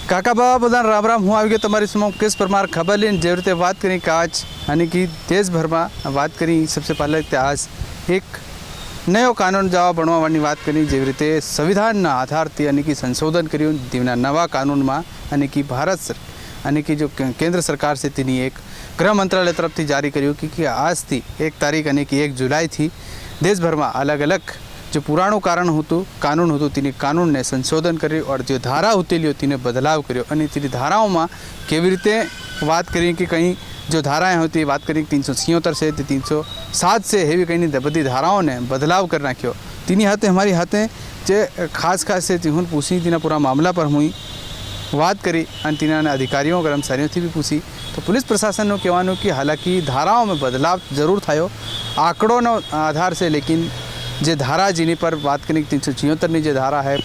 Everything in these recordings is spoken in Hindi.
કાકા બાબા બધાને રામ રામ। હું આવી ગયો તમારી સમક્ષ કિસ પ્રમાર ખબર લઈને જે રીતે વાત કરી કે આજ यानी कि देशभરમાં વાત કરી सबसे पहले आज एक नयो कानून जवा बनवानी बात करी जेवी रीते संविधान आधार थी यानी कि संशोधन कर्यु तेना नवा कानून में यानी कि भारत यानी कि जो केंद्र सरकार से तेनी एक गृह मंत्रालय तरफ थी जारी कर्यु कि आज थी 1 तारीख यानी कि 1 जुलाई थी देशभर में अलग अलग जो पुराणु कारण होतु कानून होतु तेनी कानून ने संशोधन कर्यु और जो धारा होतेली तेने बदलाव कर्यो अने तेनी धाराओं में केवी रीते बात करी कि कहीं जो धाराएं होती बात करी 376 से 307 से हेवी कहीं बधी धाराओं ने बदलाव कर नाख्यो। तीनी हाथे हमारी हाथे जे खास से तिहुन पूछी तीना पूरा मामला पर हुई बात करी और तीना अधिकारियों कर्मचारियों थी भी पूछी तो पुलिस प्रशासन नो कहेवानुं कि हालांकि धाराओं में बदलाव जरूर थयो आंकड़ों नो आधार से, लेकिन जे धारा जीनी पर बात करी 376 नी जे धारा है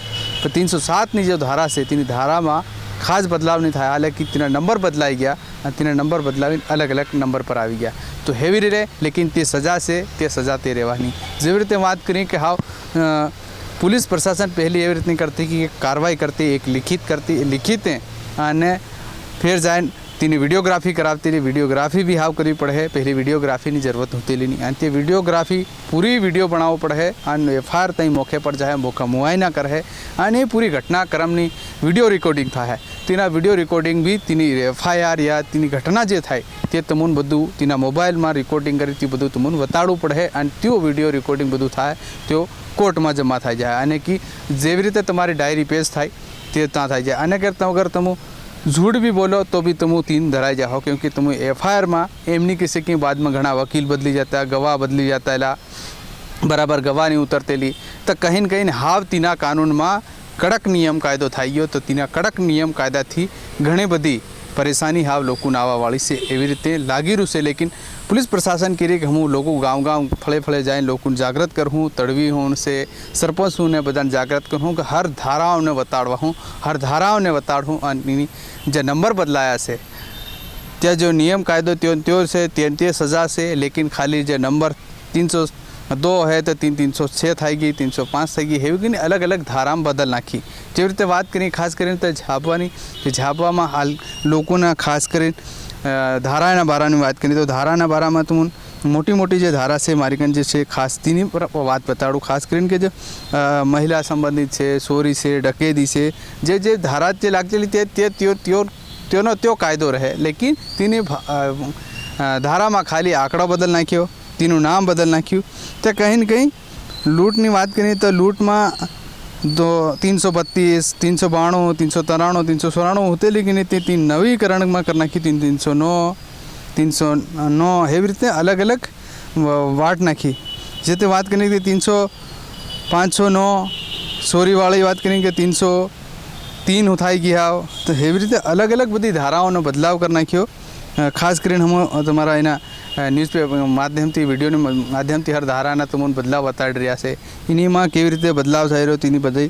तो 307 नी जो धारा से तीनी धारा में खास बदलाव नहीं था। हालांकि तेना नंबर बदलाई गया और तेना नंबर बदलावी अलग अलग नंबर पर आई गया तो हेवी रहे, लेकिन ते सजा से ते सजा ते रहवानी। जेवी रीते बात करी कि हाँ पुलिस प्रशासन पहले एवी रीतनी करती कि कार्रवाई करती एक लिखित अने फिर जाए तेनी वीडियोग्राफी करावती रही। वीडियोग्राफी भी हाव करवी पड़े, पहले वीडियोग्राफी की जरूरत होती नहीं अने ते वीडियोग्राफी पूरी वीडियो बनावो पड़े अने एफआईआर तई मौके पर जाए मौका मुआयना करे अने पूरी घटनाक्रमनी वीडियो रिकॉर्डिंग थाय। तेना वीडियो रिकॉर्डिंग भी तेनी एफआईआर या तेनी घटना जे थाय ते तमोन बधुं तेना मोबाइल में रिकॉर्डिंग करी ते बधुं तमोन बताड़वुं पड़े अने त्यो वीडियो रिकॉर्डिंग बधुं थाय त्यो कोर्ट में जमा थई जाए अने कि जेवी रीते तमारी डायरी पेज थाय ते त्यां थई जाए अने अगर तमो झूठ भी बोलो तो भी तुम 3 धराई जाओ, क्योंकि तुम एफआईआर में एमनी किसी की बाद में घना वकील बदली जाता है, गवाह बदली जाता है, बराबर गवाह नहीं उतरतेली तो कहीं न कहीं हाव तीना कानून में कड़क नियम कायदो थाई गयो तो तीना कड़क नियम कायदा थी घणी बधी परेशानी हाव लोग आवावाड़ी से एवी रीते लागी रू से। लेकिन पुलिस प्रशासन कह रही कि हम लोग गाँव गाँव फले फले जाए लोग जागृत करूँ, तड़वी हूँ से सरपंच हूँ ने बधाने जागृत करूँ कि हर धाराओं ने बताड़वा हूँ, हर धाराओं ने बताड़ूँ जो नंबर बदलाया से त्या जो नियम कायदो त्यो से ते सजा से, लेकिन खाली जो नंबर 302 है तो 306 थी गई 305 थी गई हेवी कि अलग अलग धारा में बदल नाखी। जेवी रीते बात करी खास कर झापवा में हाल लोगों खास कर धाराना बारा में बात करी तो धाराना बारा में तो मोटी मोटी जो धारा से मारी कन जे खास तीनी पर बात बताड़ू खास कर जो महिला संबंधित है, चोरी से, डकेती से जे धारा जे लागतेली त्यो त्यो कायदो रहे, लेकिन तीनी धारा में खाली आंकड़ो बदल नाख्यो, तीनू नाम बदल नाख्यु। तो कहीं न कहीं लूटनी बात करिए तो लूट में 332, 392, 393, 394 होते, लेकिन तीन नवीकरण में कर नाखी 309, 309 हेवी रीते अलग अलग वाट नाखी। जैसे बात करें कि 300, 509 चोरी वाली बात करें कि 303 उठाई गया तो हेवी रीते अलग अलग बधी धाराओं ने बदलाव कर नाख्यो। खास कर हम तमारा एना न्यूज़पेपर माध्यम थी वीडियो माध्यम थी हर धारा तुमने बदलाव बताड़ी रहा है इनी में केवी रीते बदलाव थई रह्यो तेनी बधी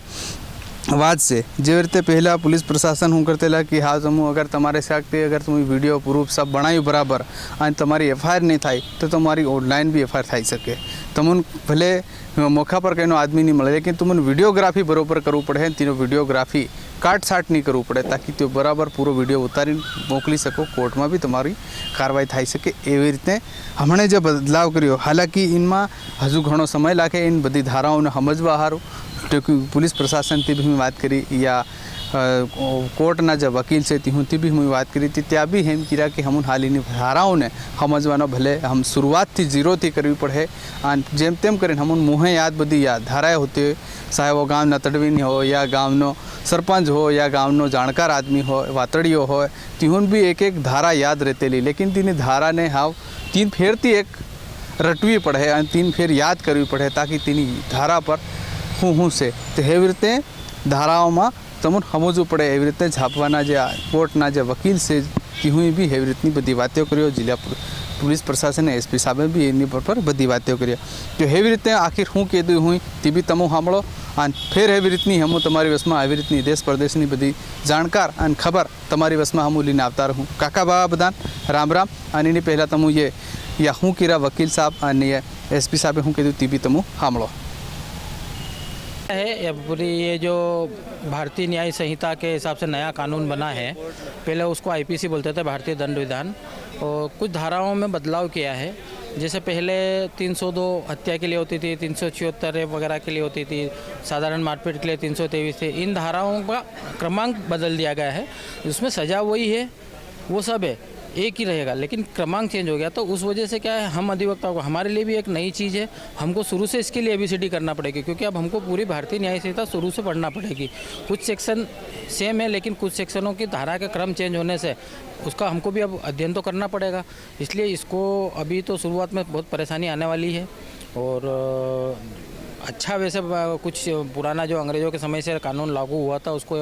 बात से। जेवी रीते पहला पुलिस प्रशासन हूँ करतेला कि हाँ तुम अगर तमारे साथ अगर तुम वीडियो प्रूफ सब बनायु बराबर और तमारी एफआईआर नहीं थाय तो तुम्हारी ऑनलाइन भी एफआईआर थी सके। तुमन भले मौका पर कहीं आदमी नहीं मिले, लेकिन तुमने वीडियोग्राफी बराबर करवू पड़े, तीनों वीडियोग्राफी काट साट नहीं करवू पड़े ताकि तो बराबर पूरा वीडियो उतारी मोकली सको, कोर्ट में भी तुम्हारी कार्रवाई थी सके। एवी रीते हमणे जो बदलाव कर्यो, हालांकि इनमें हजू घणो समय लागे इन बधी धाराओं ने समझवा हारू, क्योंकि पुलिस प्रशासन थी भी बात करी या कोर्टना जो वकील से तीहूँ भी हम बात करी थी त्या भी हम कीरा कि हम हाल इन धाराओं ने समझवानो भले हम शुरुआत थी 0 थी करवी पड़े और जेम तेम कर हम मुँहे याद बधी याद धाराएँ होती हो, चाहे वो गाँव तड़वीनी हो या गाँव सरपंच हो या गाँव जाणकार आदमी हो, वातड़ियों हो, तीहूँ भी एक एक धारा याद रहतेली, लेकिन तीनी धारा ने हाव 3 फेरती एक रटवी पड़े और 3 फेर याद करवी पड़े ताकि तीनी धारा पर हूँ से तो हेवी रीते धाराओं में तमने समझवू पड़े। एवी रीते झापवाना जे कोर्टना जे वकील से तीहूँ भी हेवी रीतनी बधी बातें करियो, जिला पुलिस प्रशासन ने एसपी साहबे भी एनी पर बधी बातें करियो। तो हेवी रीते आखिर हूँ कीधुं हुई ते भी तमो सांभळो और फिर हेवी रीतनी हम तमारी वशमां આવી રીતની देश प्रदेशनी बधी जाणकार और खबर तमारी वशमां हम लईने आवता रहूँ। काका बाबा बधाने राम राम। और एनी पहला तमो ये या हूँ कीरा वकील साहब और एसपी साहबे हूँ कीधुं ते भी तमो सांभळो। है ये पूरी ये जो भारतीय न्याय संहिता के हिसाब से नया कानून बना है, पहले उसको आईपीसी बोलते थे, भारतीय दंड विधान, और कुछ धाराओं में बदलाव किया है। जैसे पहले 302 हत्या के लिए होती थी, 376 रेप वगैरह के लिए होती थी, साधारण मारपीट के लिए 323 थी। इन धाराओं का क्रमांक बदल दिया गया है। उसमें सज़ा वही है, वो सब है, एक ही रहेगा, लेकिन क्रमांक चेंज हो गया। तो उस वजह से क्या है, हम अधिवक्ताओं को, हमारे लिए भी एक नई चीज़ है। हमको शुरू से इसके लिए ABCD करना पड़ेगी, क्योंकि अब हमको पूरी भारतीय न्याय संहिता शुरू से पढ़ना पड़ेगी। कुछ सेक्शन सेम है, लेकिन कुछ सेक्शनों की धारा का क्रम चेंज होने से उसका हमको भी अब अध्ययन तो करना पड़ेगा। इसलिए इसको अभी तो शुरुआत में बहुत परेशानी आने वाली है। और अच्छा, वैसे कुछ पुराना जो अंग्रेज़ों के समय से कानून लागू हुआ था उसको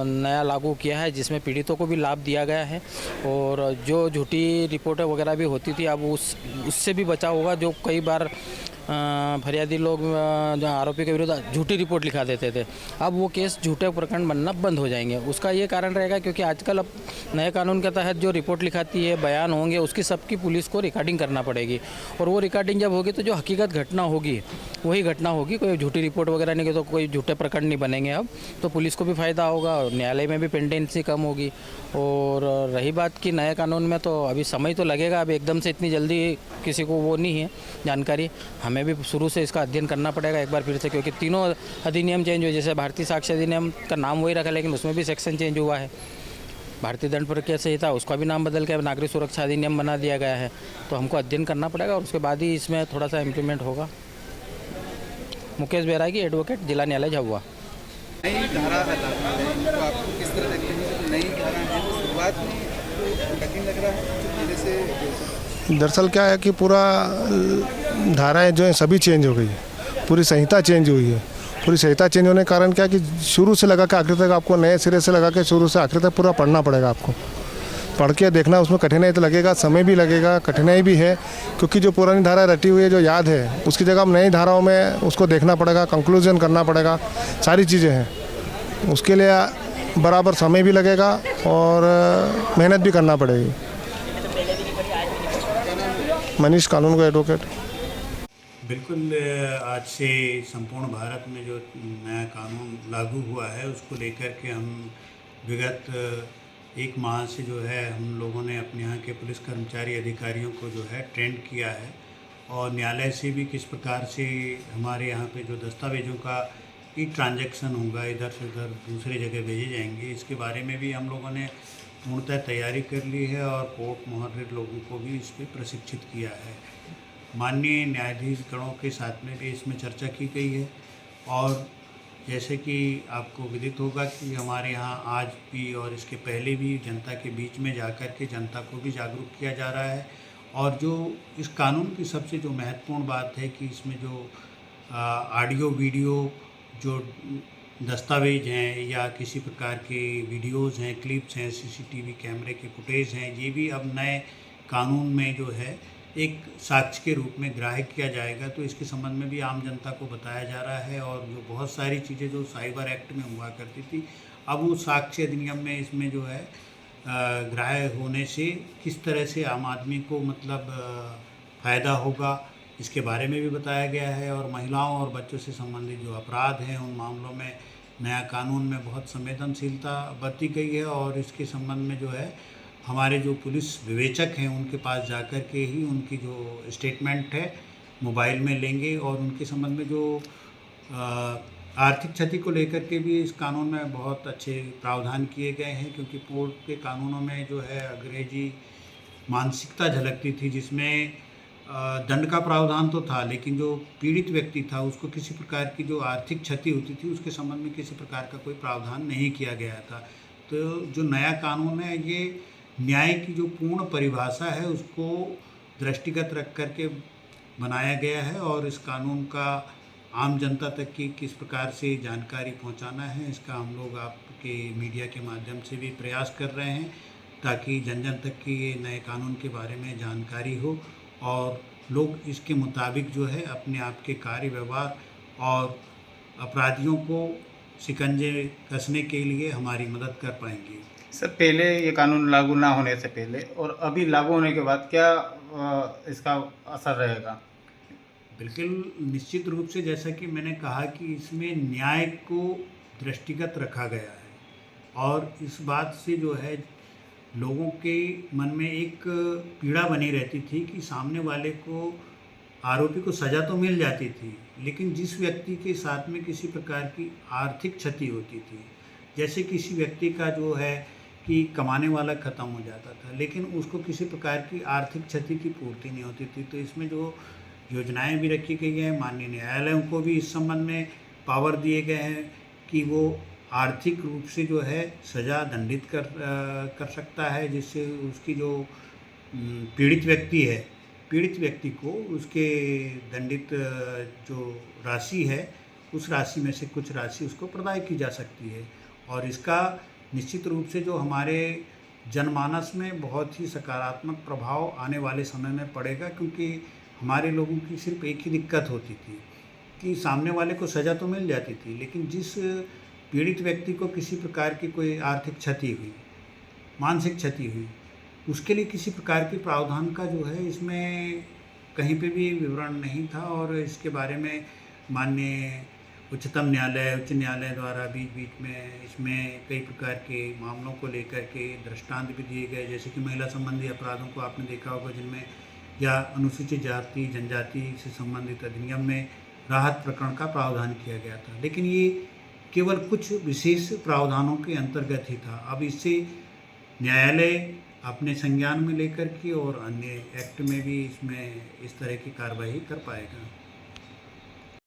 नया लागू किया है, जिसमें पीड़ितों को भी लाभ दिया गया है। और जो झूठी रिपोर्टें वगैरह भी होती थी, अब उससे भी बचाव होगा। जो कई बार फरियादी लोग जो आरोपी के विरुद्ध झूठी रिपोर्ट लिखा देते थे, अब वो केस झूठे प्रकरण बनना बंद हो जाएंगे। उसका ये कारण रहेगा, क्योंकि आजकल अब नए कानून के तहत जो रिपोर्ट लिखाती है, बयान होंगे, उसकी सबकी पुलिस को रिकॉर्डिंग करना पड़ेगी। और वो रिकॉर्डिंग जब होगी तो जो हकीकत घटना होगी वही घटना होगी। कोई झूठी रिपोर्ट वगैरह नहीं की तो कोई झूठे प्रकरण नहीं बनेंगे। अब तो पुलिस को भी फ़ायदा होगा और न्यायालय में भी पेंडेंसी कम होगी। और रही बात कि नए कानून में तो अभी समय तो लगेगा, अब एकदम से इतनी जल्दी किसी को वो नहीं है जानकारी। हमें भी शुरू से इसका अध्ययन करना पड़ेगा एक बार फिर से, क्योंकि तीनों अधिनियम चेंज हुए। जैसे भारतीय साक्ष्य अधिनियम का नाम वही रखा, लेकिन उसमें भी सेक्शन चेंज हुआ है। भारतीय दंड प्रक्रिया संहिता, उसका भी नाम बदल के नागरिक सुरक्षा अधिनियम बना दिया गया है। तो हमको अध्ययन करना पड़ेगा और उसके बाद ही इसमें थोड़ा सा इम्प्लीमेंट होगा। मुकेश बैरागी, एडवोकेट, जिला न्यायालय झाबुआ। नई धारा है तो आपको किस तरह देखते हैं? नई धारा है तो शुरुआत में कठिन लग रहा है जैसे? दरअसल क्या है कि पूरा धाराएं जो हैं सभी चेंज हो गई है, पूरी संहिता चेंज हुई है। पूरी संहिता चेंज होने के कारण क्या है कि शुरू से लगा के आखिर तक आपको नए सिरे से लगा के शुरू से आखिर तक पूरा पढ़ना पड़ेगा। आपको पढ़ के देखना, उसमें कठिनाई तो लगेगा, समय भी लगेगा, कठिनाई भी है, क्योंकि जो पुरानी धारा रटी हुई है, जो याद है, उसकी जगह हम नई धाराओं में उसको देखना पड़ेगा, कंक्लूजन करना पड़ेगा, सारी चीज़ें हैं। उसके लिए बराबर समय भी लगेगा और मेहनत भी करना पड़ेगी। मनीष, कानून का एडवोकेट। बिल्कुल, आज से संपूर्ण भारत में जो नया कानून लागू हुआ है उसको लेकर के हम विगत एक माह से जो है हम लोगों ने अपने यहाँ के पुलिस कर्मचारी अधिकारियों को जो है ट्रेंड किया है। और न्यायालय से भी किस प्रकार से हमारे यहाँ पे जो दस्तावेज़ों का ई ट्रांजैक्शन होगा, इधर से उधर दूसरी जगह भेजे जाएंगे, इसके बारे में भी हम लोगों ने पूर्णतः तैयारी कर ली है और कोर्ट मुहर्रिर लोगों को भी इस पर प्रशिक्षित किया है। माननीय न्यायाधीशगणों के साथ में भी इसमें चर्चा की गई है। और जैसे कि आपको विदित होगा कि हमारे यहाँ आज भी और इसके पहले भी जनता के बीच में जाकर के जनता को भी जागरूक किया जा रहा है। और जो इस कानून की सबसे जो महत्वपूर्ण बात है कि इसमें जो ऑडियो वीडियो जो दस्तावेज हैं या किसी प्रकार के वीडियोज़ हैं, क्लिप्स हैं, CCTV कैमरे के फुटेज हैं, ये भी अब नए कानून में जो है एक साक्ष्य के रूप में ग्राह्य किया जाएगा। तो इसके संबंध में भी आम जनता को बताया जा रहा है। और जो बहुत सारी चीज़ें जो साइबर एक्ट में हुआ करती थी, अब वो साक्ष्य अधिनियम में इसमें जो है ग्राह्य होने से किस तरह से आम आदमी को मतलब फ़ायदा होगा, इसके बारे में भी बताया गया है। और महिलाओं और बच्चों से संबंधित जो अपराध हैं उन मामलों में नया कानून में बहुत संवेदनशीलता बरती गई है। और इसके संबंध में जो है हमारे जो पुलिस विवेचक हैं उनके पास जाकर के ही उनकी जो स्टेटमेंट है मोबाइल में लेंगे। और उनके संबंध में जो आर्थिक क्षति को लेकर के भी इस कानून में बहुत अच्छे प्रावधान किए गए हैं, क्योंकि पूर्व के कानूनों में जो है अंग्रेजी मानसिकता झलकती थी, जिसमें दंड का प्रावधान तो था, लेकिन जो पीड़ित व्यक्ति था उसको किसी प्रकार की जो आर्थिक क्षति होती थी उसके संबंध में किसी प्रकार का कोई प्रावधान नहीं किया गया था। तो जो नया कानून है ये न्याय की जो पूर्ण परिभाषा है उसको दृष्टिगत रख करके बनाया गया है। और इस कानून का आम जनता तक की किस प्रकार से जानकारी पहुंचाना है, इसका हम लोग आपके मीडिया के माध्यम से भी प्रयास कर रहे हैं, ताकि जन जन तक की ये नए कानून के बारे में जानकारी हो और लोग इसके मुताबिक जो है अपने आप के कार्य व्यवहार और अपराधियों को शिकंजे कसने के लिए हमारी मदद कर पाएंगे। सर, पहले ये कानून लागू ना होने से पहले और अभी लागू होने के बाद क्या इसका असर रहेगा? बिल्कुल निश्चित रूप से जैसा कि मैंने कहा कि इसमें न्याय को दृष्टिगत रखा गया है और इस बात से जो है लोगों के मन में एक पीड़ा बनी रहती थी कि सामने वाले को आरोपी को सज़ा तो मिल जाती थी, लेकिन जिस व्यक्ति के साथ में किसी प्रकार की आर्थिक क्षति होती थी, जैसे किसी व्यक्ति का जो है कि कमाने वाला ख़त्म हो जाता था लेकिन उसको किसी प्रकार की आर्थिक क्षति की पूर्ति नहीं होती थी, तो इसमें जो योजनाएं भी रखी गई हैं, माननीय न्यायालयों को भी इस संबंध में पावर दिए गए हैं कि वो आर्थिक रूप से जो है सज़ा दंडित कर सकता है, जिससे उसकी जो पीड़ित व्यक्ति को उसके दंडित जो राशि है उस राशि में से कुछ राशि उसको प्रदान की जा सकती है। और इसका निश्चित रूप से जो हमारे जनमानस में बहुत ही सकारात्मक प्रभाव आने वाले समय में पड़ेगा, क्योंकि हमारे लोगों की सिर्फ एक ही दिक्कत होती थी कि सामने वाले को सज़ा तो मिल जाती थी, लेकिन जिस पीड़ित व्यक्ति को किसी प्रकार की कोई आर्थिक क्षति हुई, मानसिक क्षति हुई, उसके लिए किसी प्रकार की प्रावधान का जो है इसमें कहीं पे भी विवरण नहीं था। और इसके बारे में माननीय उच्च न्यायालय द्वारा बीच में इसमें कई प्रकार के मामलों को लेकर के दृष्टांत भी दिए गए, जैसे कि महिला संबंधी अपराधों को आपने देखा होगा, जिनमें या अनुसूचित जाति जनजाति से संबंधित अधिनियम में राहत प्रकरण का प्रावधान किया गया था, लेकिन ये केवल कुछ विशेष प्रावधानों के अंतर्गत ही था। अब इससे न्यायालय अपने संज्ञान में लेकर के और अन्य एक्ट में भी इसमें इस तरह की कार्रवाई कर पाएगा।